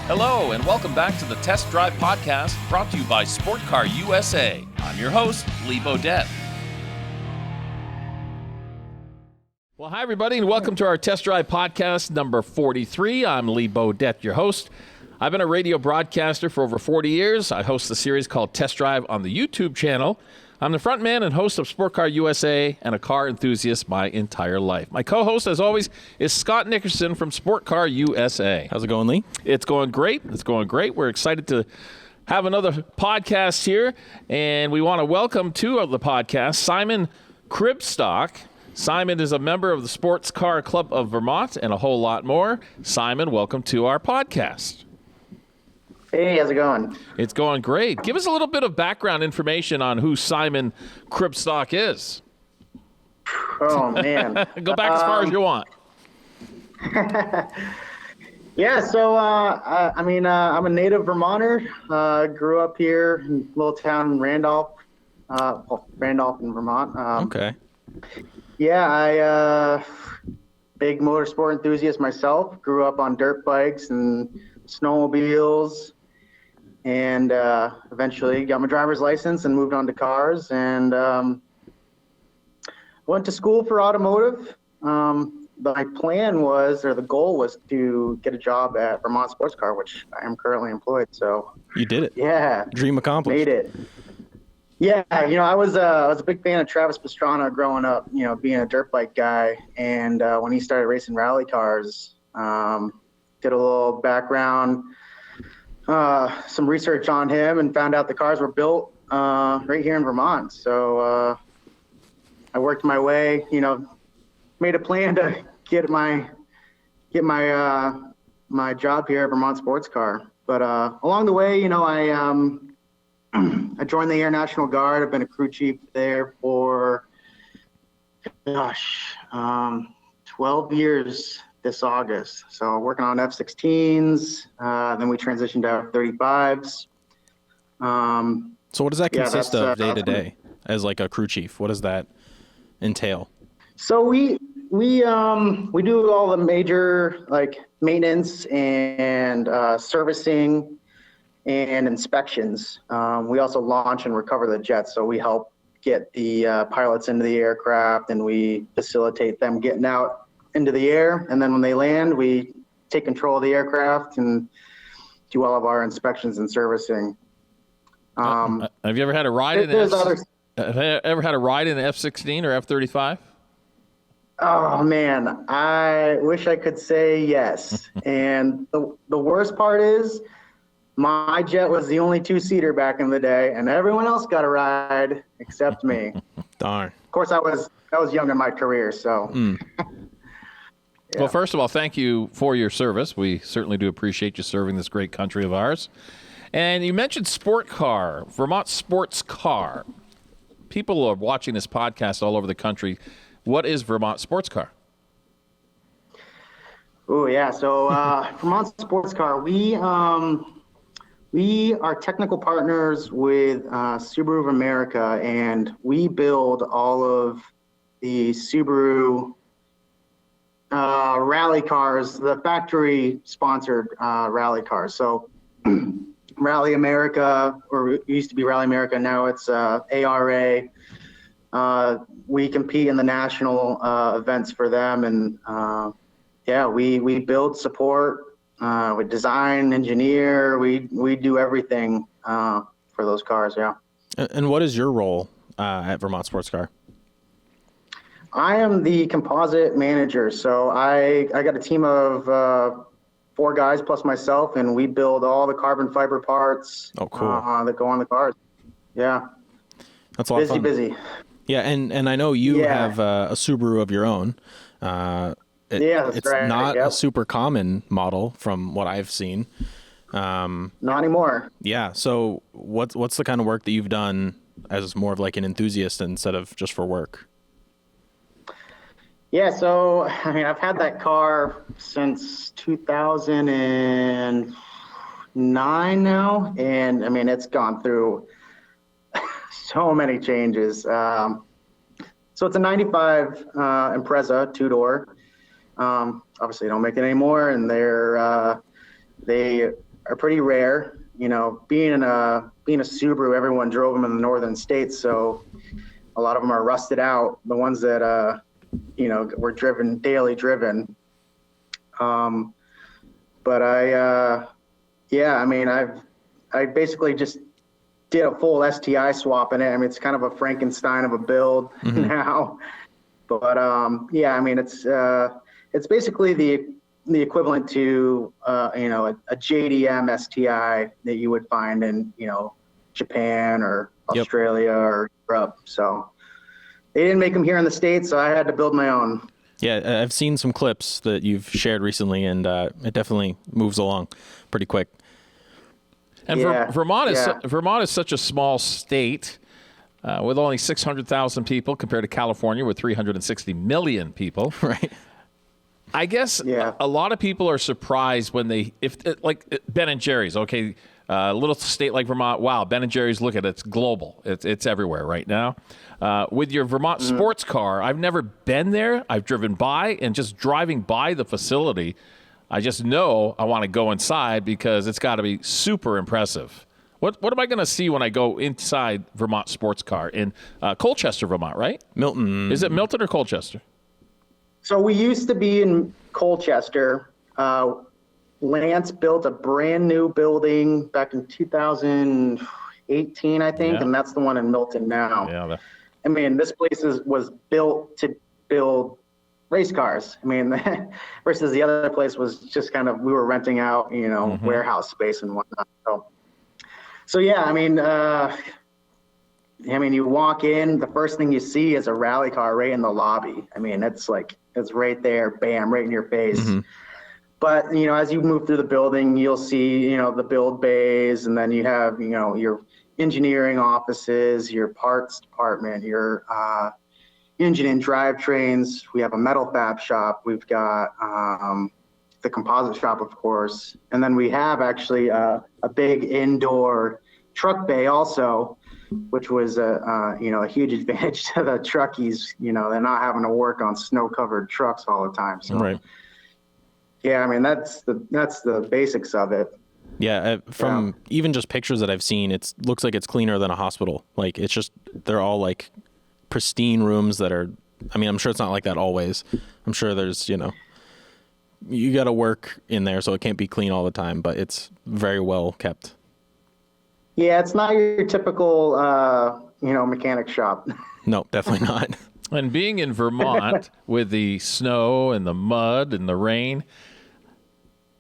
Hello, and welcome back to the Test Drive Podcast, brought to you by Sport Car USA. I'm your host, Lee Bodette. Well, hi, everybody, and welcome to our Test Drive Podcast number 43. I'm Lee Bodette, your host. I've been a radio broadcaster for over 40 years. I host a series called Test Drive on the YouTube channel. I'm the front man and host of Sport Car USA and a car enthusiast my entire life. My co-host, as always, is Scott Nickerson from Sport Car USA. How's it going, Lee? It's going great. It's going great. We're excited to have another podcast here, and we want to welcome to the podcast Simon Kribstock. Simon is a member of the Sports Car Club of Vermont and a whole lot more. Simon, welcome to our podcast. Hey, how's it going? It's going great. Give us a little bit of background information on who Simon Kribstock is. Oh, man. Go back as far as you want. Yeah, so, I'm a native Vermonter. Grew up here in a little town, Randolph in Vermont. Okay. Yeah, I big motorsport enthusiast myself. Grew up on dirt bikes and snowmobiles. And eventually got my driver's license and moved on to cars, and went to school for automotive. My plan was, or the goal was, to get a job at Vermont Sports Car, which I am currently employed. So you did it. Yeah. Dream accomplished. Made it. Yeah, I was a big fan of Travis Pastrana growing up, being a dirt bike guy. And when he started racing rally cars, did a little background, some research on him, and found out the cars were built right here in Vermont. So I worked my way, made a plan to get my job here at Vermont Sports Car. But along the way, I joined the Air National Guard. I've been a crew chief there for 12 years this August. So working on F-16s, then we transitioned to F-35s. So what does that consist of day to day as like a crew chief? What does that entail? So we do all the major like maintenance and servicing and inspections. We also launch and recover the jets. So we help get the pilots into the aircraft, and we facilitate them getting out into the air, and then when they land, we take control of the aircraft and do all of our inspections and servicing. Have you ever had a ride in an F-16 or F-35? Oh man, I wish I could say yes. And the worst part is, my jet was the only two-seater back in the day, and everyone else got a ride except me. Darn. Of course, I was young in my career, so. Yeah. Well, first of all, thank you for your service. We certainly do appreciate you serving this great country of ours. And you mentioned Sport Car, Vermont Sports Car. People are watching this podcast all over the country. What is Vermont Sports Car? Oh, yeah. So Vermont Sports Car, we are technical partners with Subaru of America, and we build all of the Subaru rally cars, the factory-sponsored rally cars. So Rally America, or it used to be Rally America, now it's ARA. We compete in the national events for them, and we build, support, we design, engineer, we do everything for those cars, yeah. And what is your role at Vermont Sports Car? I am the composite manager. So I got a team of 4 guys plus myself, and we build all the carbon fiber parts that go on the cars. Yeah. That's a lot of fun. Busy. Yeah, and I know you have a Subaru of your own. It's right. not a super common model from what I've seen. Not anymore. Yeah. So what's the kind of work that you've done as more of like an enthusiast instead of just for work? Yeah, so I've had that car since 2009 now, and it's gone through so many changes. So it's a 95 Impreza 2-door. Obviously, they don't make it anymore, and they are pretty rare. You know, being a Subaru, everyone drove them in the northern states, so a lot of them are rusted out. The ones that you know, were daily driven. But yeah, I mean, I basically just did a full STI swap in it. I mean, it's kind of a Frankenstein of a build now, but yeah, I mean, it's basically the equivalent to you know, a JDM STI that you would find in, you know, Japan or Australia or Europe. So they didn't make them here in the States, so I had to build my own. Yeah, I've seen some clips that you've shared recently, and it definitely moves along pretty quick. And Vermont is such a small state with only 600,000 people compared to California with 360 million people. Right. I guess a lot of people are surprised when like Ben and Jerry's, okay, a little state like Vermont, wow, Ben and Jerry's, look at it, it's global. It's everywhere right now. With your Vermont sports car, I've never been there. I've driven by, and just driving by the facility, I just know I want to go inside because it's got to be super impressive. What am I going to see when I go inside Vermont sports car in Colchester, Vermont, right? Milton. Is it Milton or Colchester? So we used to be in Colchester. Lance built a brand new building back in 2018, I think, and that's the one in Milton now. Yeah. I mean, this place was built to build race cars. I mean, versus the other place was just kind of, we were renting out, you know, warehouse space and whatnot. So yeah, I mean, you walk in, the first thing you see is a rally car right in the lobby. I mean, it's right there, bam, right in your face. But, you know, as you move through the building, you'll see, you know, the build bays, and then you have, you know, your engineering offices, your parts department, your engine and drivetrains. We have a metal fab shop. We've got the composite shop, of course. And then we have actually a big indoor truck bay also, which was you know, a huge advantage to the truckies. You know, they're not having to work on snow-covered trucks all the time. So, right. Yeah, I mean, that's the basics of it. Yeah, from even just pictures that I've seen, it looks like it's cleaner than a hospital. Like, it's just, they're all like pristine rooms that are, I mean, I'm sure it's not like that always. I'm sure there's, you know, you got to work in there, so it can't be clean all the time, but it's very well kept. Yeah, it's not your typical, you know, mechanic shop. No, definitely not. And being in Vermont with the snow and the mud and the rain,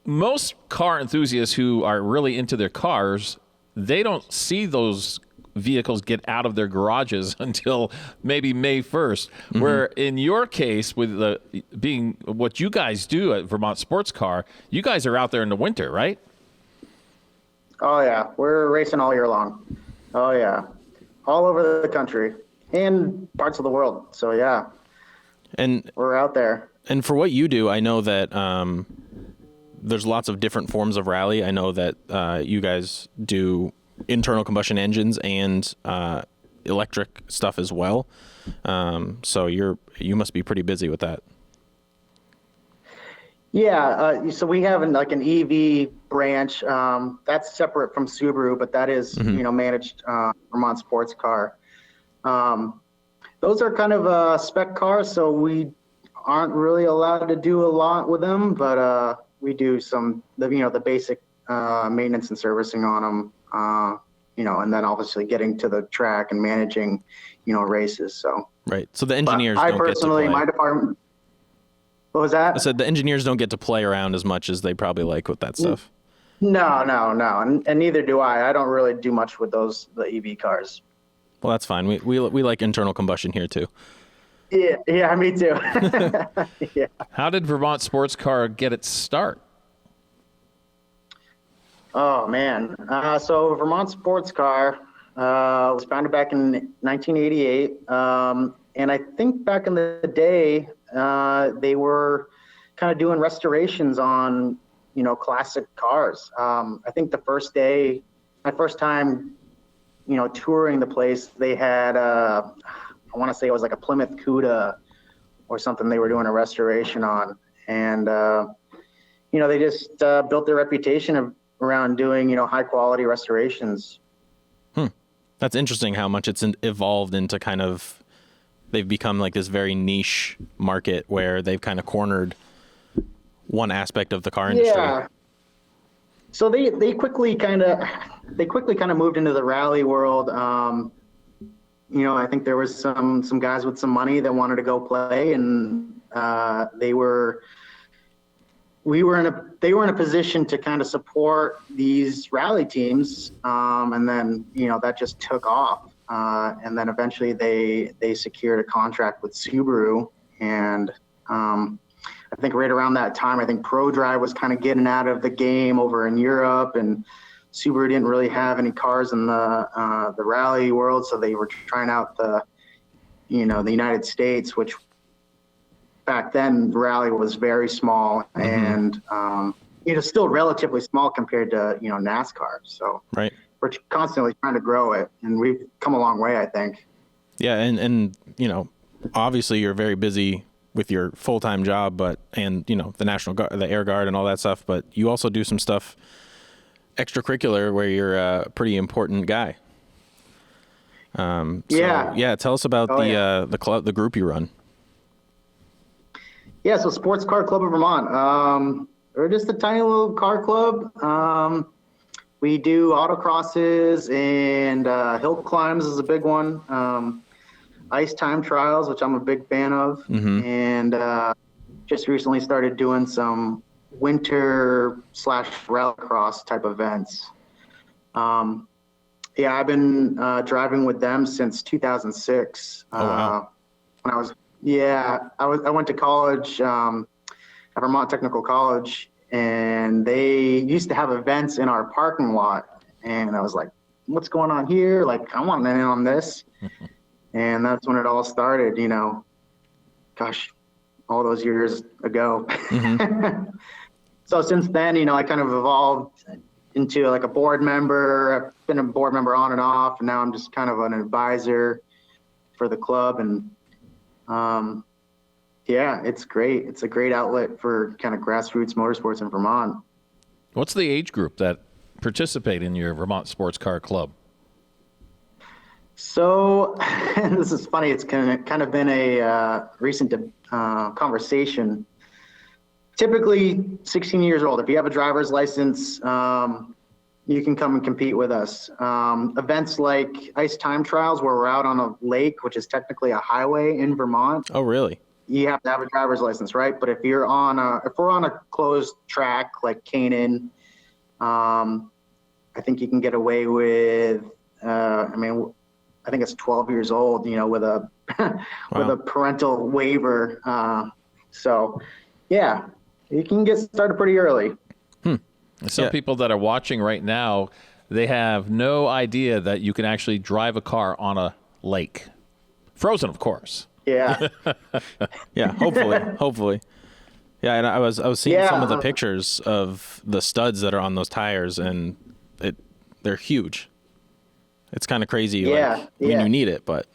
most car enthusiasts who are really into their cars, they don't see those vehicles get out of their garages until maybe May 1st. Where in your case, with being what you guys do at Vermont Sports Car, you guys are out there in the winter, right? Oh, yeah. We're racing all year long. Oh, yeah. All over the country and parts of the world. So, yeah. And we're out there. And for what you do, I know that there's lots of different forms of rally. I know that you guys do internal combustion engines and electric stuff as well. So you must be pretty busy with that. Yeah, so we have an EV branch that's separate from Subaru, but that is you know, managed Vermont Sports Car. Those are kind of spec cars, so we aren't really allowed to do a lot with them, but we do the basic maintenance and servicing on them, you know, and then obviously getting to the track and managing, you know, races. So right. So the engineers. I personally, my department. What was that? I said the engineers don't get to play around as much as they probably like with that stuff. No, and neither do I. I don't really do much with the EV cars. Well, that's fine. We like internal combustion here too. Yeah, me too. Yeah. How did Vermont Sports Car get its start? Oh man, so Vermont Sports Car was founded back in 1988, and I think back in the day they were kind of doing restorations on, you know, classic cars. I think the first day, my first time, you know, touring the place, they had I want to say it was like a Plymouth Cuda or something they were doing a restoration on, and you know, they just built their reputation around doing, high quality restorations. That's interesting how much it's evolved into kind of, they've become like this very niche market where they've kind of cornered one aspect of the car industry. Yeah. So they quickly kind of moved into the rally world. I think there was some guys with some money that wanted to go play, and they were in a position to kind of support these rally teams, and then that just took off, and then eventually they secured a contract with Subaru, and I think right around that time, I think ProDrive was kind of getting out of the game over in Europe, and Subaru didn't really have any cars in the rally world, so they were trying out the United States, which back then rally was very small, and still relatively small compared to NASCAR. So right, we're constantly trying to grow it, and we've come a long way, I think. Yeah, and obviously you're very busy with your full-time job, and the National Guard, the Air Guard, and all that stuff. But you also do some stuff extracurricular where you're a pretty important guy. Tell us about the club, the group you run. Yeah, so Sports Car Club of Vermont. We're just a tiny little car club. We do autocrosses and hill climbs is a big one. Ice time trials, which I'm a big fan of, and just recently started doing some winter / rallycross type events. I've been driving with them since 2006. Oh, wow. I went to college at Vermont Technical College, and they used to have events in our parking lot, and I was like, what's going on here? Like, I want in on this. And that's when it all started, all those years ago. So since then, I kind of evolved into like a board member. I've been a board member on and off, and now I'm just kind of an advisor for the club. And it's great. It's a great outlet for kind of grassroots motorsports in Vermont. What's the age group that participate in your Vermont Sports Car Club? So this is funny. It's kind of been a recent conversation. Typically 16 years old. If you have a driver's license, you can come and compete with us. Events like ice time trials, where we're out on a lake, which is technically a highway in Vermont. Oh, really? You have to have a driver's license, right? But if we're on a closed track like Canaan, I think you can get away with. I think it's 12 years old, with a with a parental waiver. You can get started pretty early. Some people that are watching right now, they have no idea that you can actually drive a car on a lake. Frozen, of course. Yeah. Yeah, hopefully. Yeah, and I was seeing some of the pictures of the studs that are on those tires, and they're huge. It's kind of crazy. You need it, but.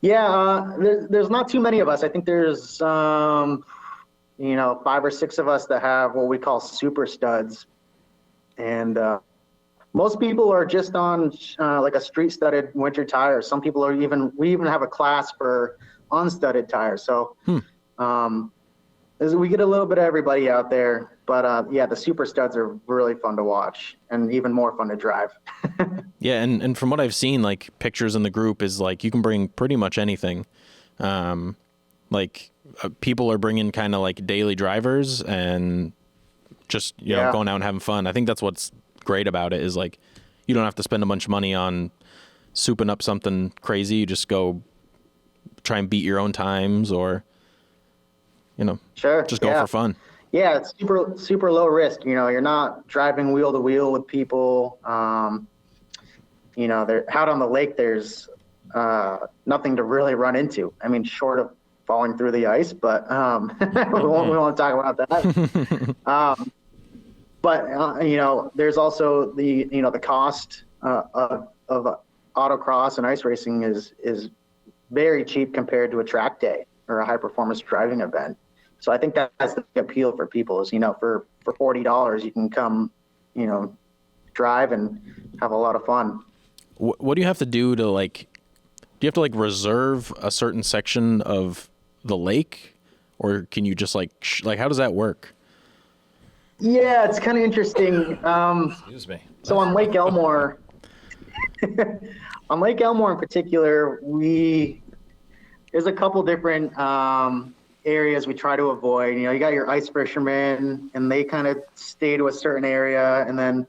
Yeah, there's not too many of us. I think there's, 5 or 6 of us that have what we call super studs. And most people are just on like a street studded winter tire. Some people we even have a class for unstudded tires. So we get a little bit of everybody out there. But the super studs are really fun to watch and even more fun to drive. Yeah, and from what I've seen, like pictures in the group is like you can bring pretty much anything. People are bringing kind of like daily drivers and just going out and having fun. I think that's what's great about it is like you don't have to spend a bunch of money on souping up something crazy. You just go try and beat your own times or just go for fun. Yeah, it's super low risk. You're not driving wheel to wheel with people. They're out on the lake. There's nothing to really run into. I mean, short of falling through the ice, but we won't talk about that. There's also the cost of autocross and ice racing is very cheap compared to a track day or a high performance driving event. So I think that's the appeal for people is, for $40, you can come, drive and have a lot of fun. What do you have to do to do you have to reserve a certain section of the lake, or can you just how does that work? Yeah, it's kind of interesting. Excuse me. So on Lake Elmore, in particular, there's a couple different areas we try to avoid. You got your ice fishermen, and they kind of stay to a certain area, and then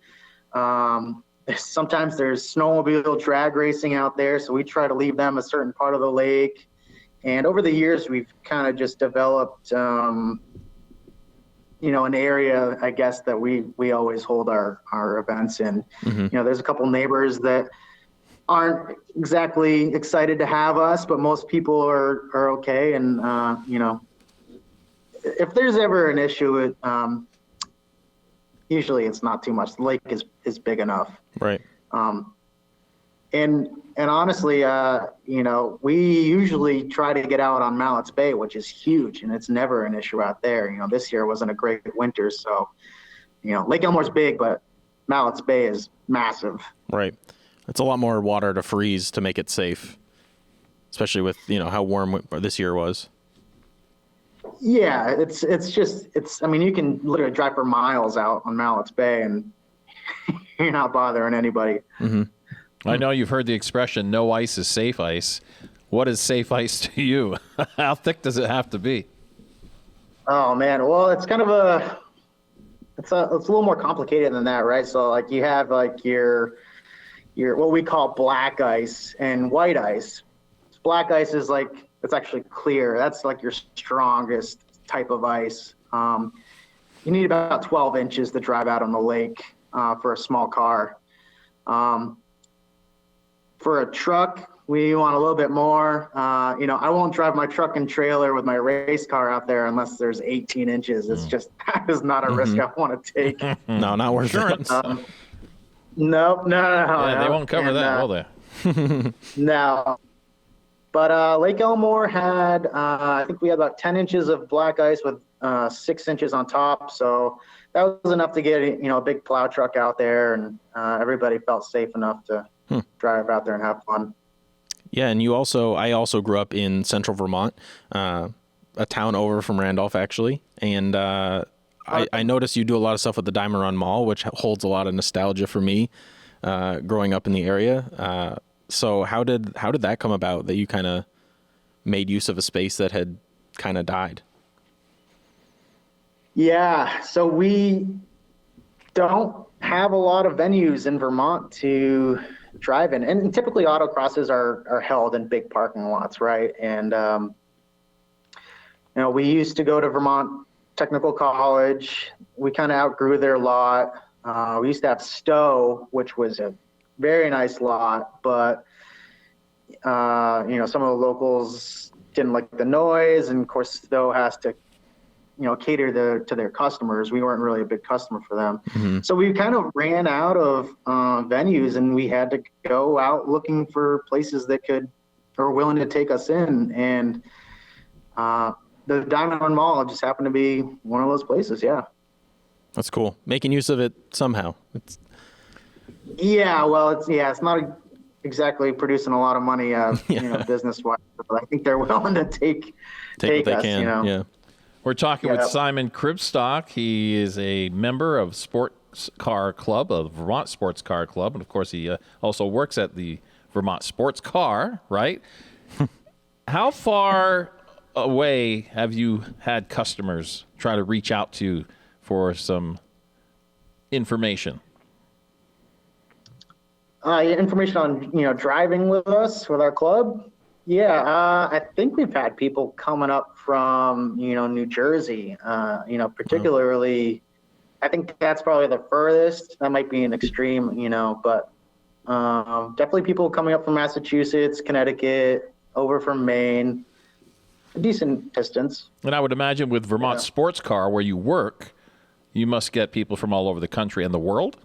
sometimes there's snowmobile drag racing out there, so we try to leave them a certain part of the lake. And over the years, we've kind of just developed, an area, I guess, that we always hold our events in. Mm-hmm. There's a couple neighbors that aren't exactly excited to have us, but most people are okay. And, if there's ever an issue, usually it's not too much. The lake is big enough. Right. And honestly, we usually try to get out on Mallett's Bay, which is huge, and it's never an issue out there. This year wasn't a great winter, so, Lake Elmore's big, but Mallett's Bay is massive. Right. It's a lot more water to freeze to make it safe, especially with, how warm this year was. Yeah, it's you can literally drive for miles out on Mallett's Bay and you're not bothering anybody. Mm-hmm. I know you've heard the expression, no ice is safe ice. What is safe ice to you? How thick does it have to be? Oh, man. Well, it's kind of it's a little more complicated than that, right? So, you have, your what we call black ice and white ice. Black ice is, it's actually clear. That's, your strongest type of ice. You need about 12 inches to drive out on the lake for a small car. For a truck, we want a little bit more. I won't drive my truck and trailer with my race car out there unless there's 18 inches. It's just, that is not a risk I want to take. No, not worth it. No. Yeah, they won't cover that, will they? No. But Lake Elmore had, I think we had about 10 inches of black ice with 6 inches on top. So that was enough to get, a big plow truck out there, and everybody felt safe enough to drive out there and have fun. Yeah, and I also grew up in central Vermont, a town over from Randolph, actually. And I noticed you do a lot of stuff with the Diamond Run Mall, which holds a lot of nostalgia for me growing up in the area. So how did that come about, that you kind of made use of a space that had kind of died? Yeah, so we don't have a lot of venues in Vermont to drive in, and typically autocrosses are held in big parking lots, right? And we used to go to Vermont Technical College. We kind of outgrew their lot. We used to have Stowe, which was a very nice lot, but some of the locals didn't like the noise, and of course Stowe has to cater to their customers. We weren't really a big customer for them. Mm-hmm. So we kind of ran out of venues, and we had to go out looking for places that were willing to take us in. And the Diamond Run Mall just happened to be one of those places. Yeah. That's cool. Making use of it somehow. It's not exactly producing a lot of money, business-wise, but I think they're willing to take what they us, can. Yeah. We're talking with Simon Kribstock. He is a member of Sports Car Club, of Vermont Sports Car Club, and of course he also works at the Vermont Sports Car, right? How far away have you had customers try to reach out to for some information? Information on, driving with us, with our club? Yeah, I think we've had people coming up from, New Jersey, particularly, I think that's probably the furthest. That might be an extreme, but definitely people coming up from Massachusetts, Connecticut, over from Maine, a decent distance. And I would imagine with Vermont Sports Car, where you work, you must get people from all over the country and the world?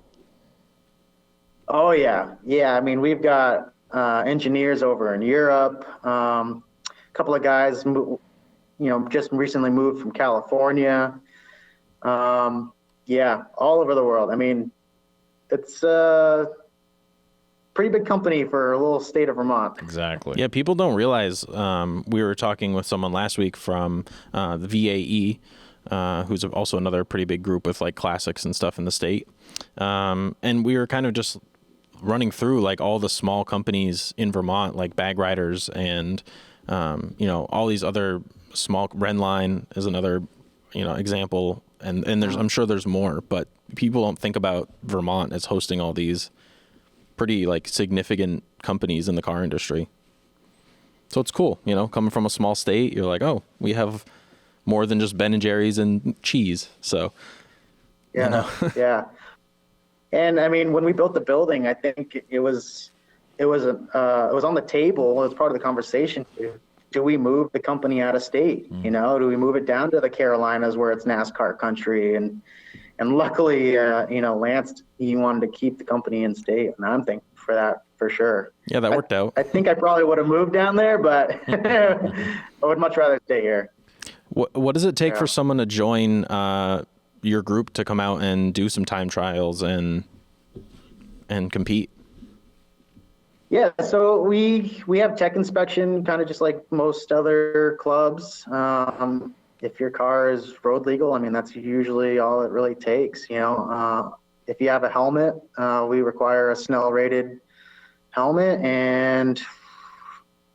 Oh, yeah. Yeah, I mean, we've got engineers over in Europe, a couple of guys just recently moved from California. Yeah, all over the world. I mean, it's a pretty big company for a little state of Vermont. Exactly. Yeah, people don't realize. We were talking with someone last week from the VAE, who's also another pretty big group with like classics and stuff in the state. And we were kind of just running through like all the small companies in Vermont, like Bag Riders and, all these other small. Renline is another, example. And I'm sure there's more, but people don't think about Vermont as hosting all these pretty like significant companies in the car industry. So it's cool, coming from a small state, you're like, oh, we have more than just Ben and Jerry's and cheese. So, yeah, yeah. And I mean, when we built the building, I think it was on the table. It was part of the conversation. Do we move the company out of state? Do we move it down to the Carolinas where it's NASCAR country? And luckily, Lance, he wanted to keep the company in state, and I'm thankful for that for sure. Yeah, that worked out. I think I probably would have moved down there, but I would much rather stay here. What does it take for someone to join your group to come out and do some time trials and compete? Yeah, so we have tech inspection, kind of just like most other clubs. If your car is road legal, I mean, that's usually all it really takes. If you have a helmet, we require a Snell rated helmet, and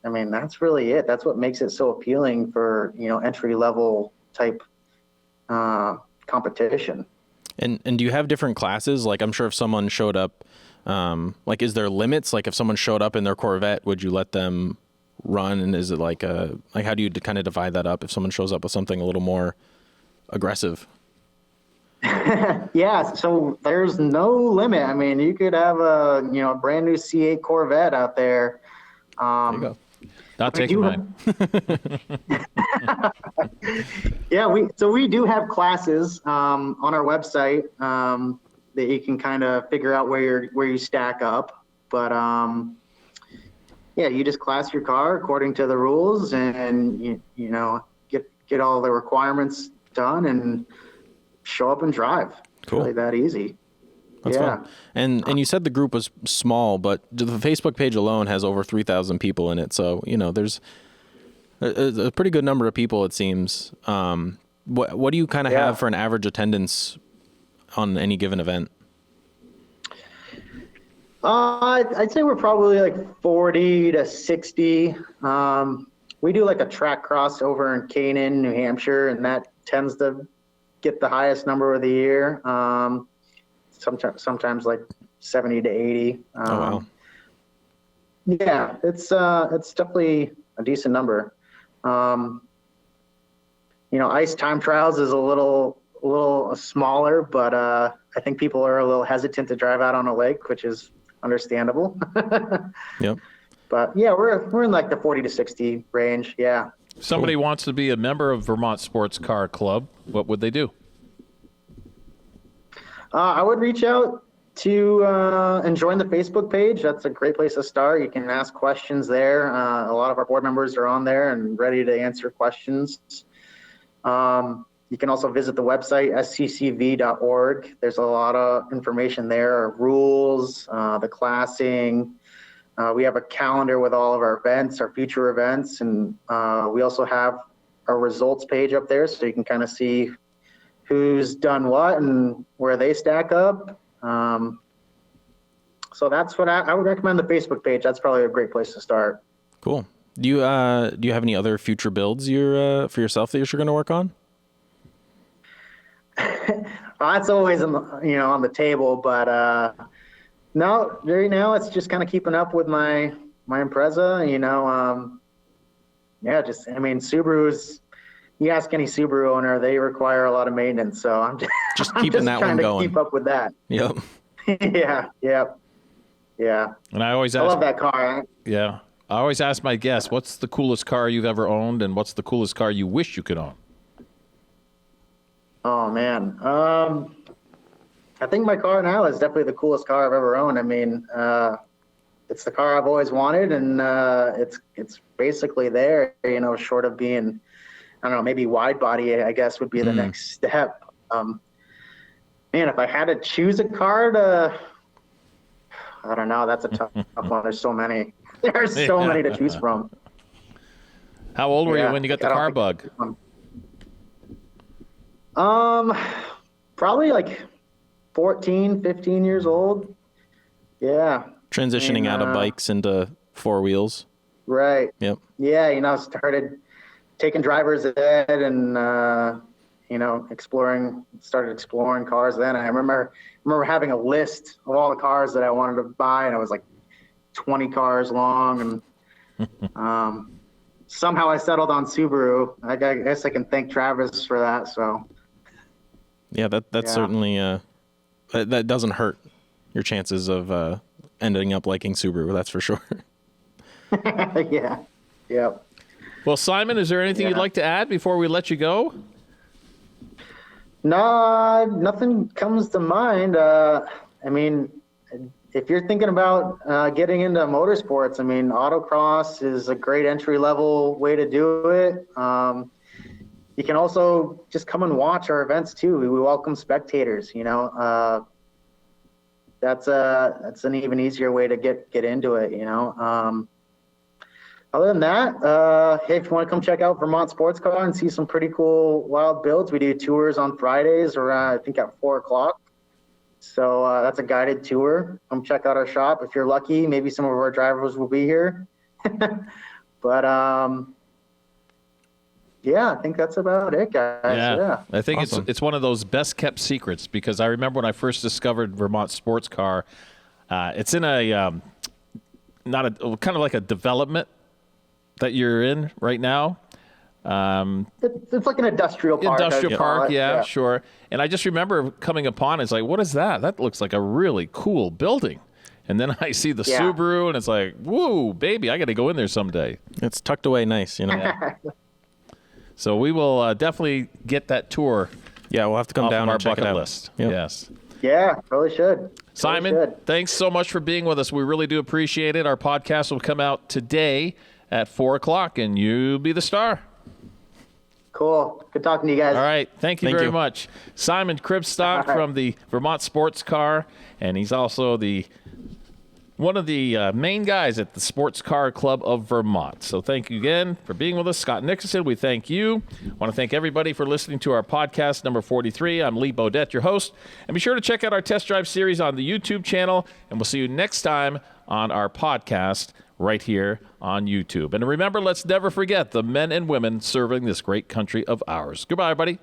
I mean, that's really it. That's what makes it so appealing for, entry level type competition. And do you have different classes? Like, I'm sure if someone showed up, is there limits? Like if someone showed up in their Corvette, would you let them run? And is it how do you kind of divide that up if someone shows up with something a little more aggressive? Yeah, so there's no limit. I mean, you could have a brand new C8 Corvette out there. There you go. Not taking mine. Yeah, we do have classes on our website that you can kind of figure out where you stack up. But yeah, you just class your car according to the rules, and get all the requirements done and show up and drive. Cool. It's really that easy. That's fun. And you said the group was small, but the Facebook page alone has over 3,000 people in it. So, there's a pretty good number of people, it seems. What do you kind of have for an average attendance on any given event? I'd say we're probably like 40 to 60. We do like a track cross over in Canaan, New Hampshire, and that tends to get the highest number of the year. Sometimes like 70 to 80. Oh, wow. Yeah, it's definitely a decent number. Ice time trials is a little smaller, but I think people are a little hesitant to drive out on a lake, which is understandable. Yep. But yeah, we're in like the 40 to 60 range. Yeah. Somebody wants to be a member of Vermont Sports Car Club. What would they do? I would reach out to and join the Facebook page. That's a great place to start. You can ask questions there. A lot of our board members are on there and ready to answer questions. You can also visit the website, sccv.org. There's a lot of information there, rules, the classing. We have a calendar with all of our events, our future events, and we also have our results page up there, so you can kind of see who's done what and where they stack up. So that's what I would recommend, the Facebook page. That's probably a great place to start. Cool. Do you have any other future builds for yourself that you're going to work on? That's always on the table, but no, right now it's just kind of keeping up with my Impreza. Subarus. You ask any Subaru owner, they require a lot of maintenance, so I'm just keeping that one going. Keep up with that. Yep. Yeah. And I always love that car. Yeah. I always ask my guests, what's the coolest car you've ever owned, and what's the coolest car you wish you could own? Oh, man. I think my car now is definitely the coolest car I've ever owned. I mean, it's the car I've always wanted, and it's basically there, short of being I don't know, maybe wide body, I guess, would be the next step. Man, if I had to choose a car I don't know, that's a tough one. There's so many. There's so many to choose from. How old were you when you got the car bug? Probably like 14, 15 years old. Yeah. Transitioning out of bikes into four wheels. Right. Yep. Yeah, started taking driver's ed and, started exploring cars then. I remember having a list of all the cars that I wanted to buy, and it was like 20 cars long. And somehow I settled on Subaru. I guess I can thank Travis for that. So. Yeah, that's certainly that doesn't hurt your chances of ending up liking Subaru. That's for sure. Yeah. Yep. Well, Simon, is there anything you'd like to add before we let you go? No, nothing comes to mind. I mean, if you're thinking about getting into motorsports, I mean, autocross is a great entry-level way to do it. You can also just come and watch our events too. We welcome spectators. That's an even easier way to get into it. Other than that, hey, if you want to come check out Vermont Sports Car and see some pretty cool wild builds, we do tours on Fridays around, I think, at 4:00. So that's a guided tour. Come check out our shop. If you're lucky, maybe some of our drivers will be here. But yeah, I think that's about it, guys. Yeah. I think Awesome. it's one of those best kept secrets, because I remember when I first discovered Vermont Sports Car, it's in a kind of like a development that you're in right now. It's like an industrial park. Industrial park, yeah, sure. And I just remember coming upon it, it's like, what is that? That looks like a really cool building. And then I see the Subaru, and it's like, whoa, baby, I got to go in there someday. It's tucked away nice, Yeah. So we will definitely get that tour. Yeah, we'll have to come down our and check it bucket out. list. Yep. Yes. Yeah, probably should. Simon, thanks so much for being with us. We really do appreciate it. Our podcast will come out today at 4:00, and you be the star. Cool. Good talking to you guys. All right. Thank you very much. Simon Kribstock from the Vermont Sports Car, and he's also one of the main guys at the Sports Car Club of Vermont. So thank you again for being with us. Scott Nicholson, we thank you. I want to thank everybody for listening to our podcast number 43. I'm Lee Bodette, your host. And be sure to check out our test drive series on the YouTube channel, and we'll see you next time on our podcast right here on YouTube. And remember, let's never forget the men and women serving this great country of ours. Goodbye, everybody.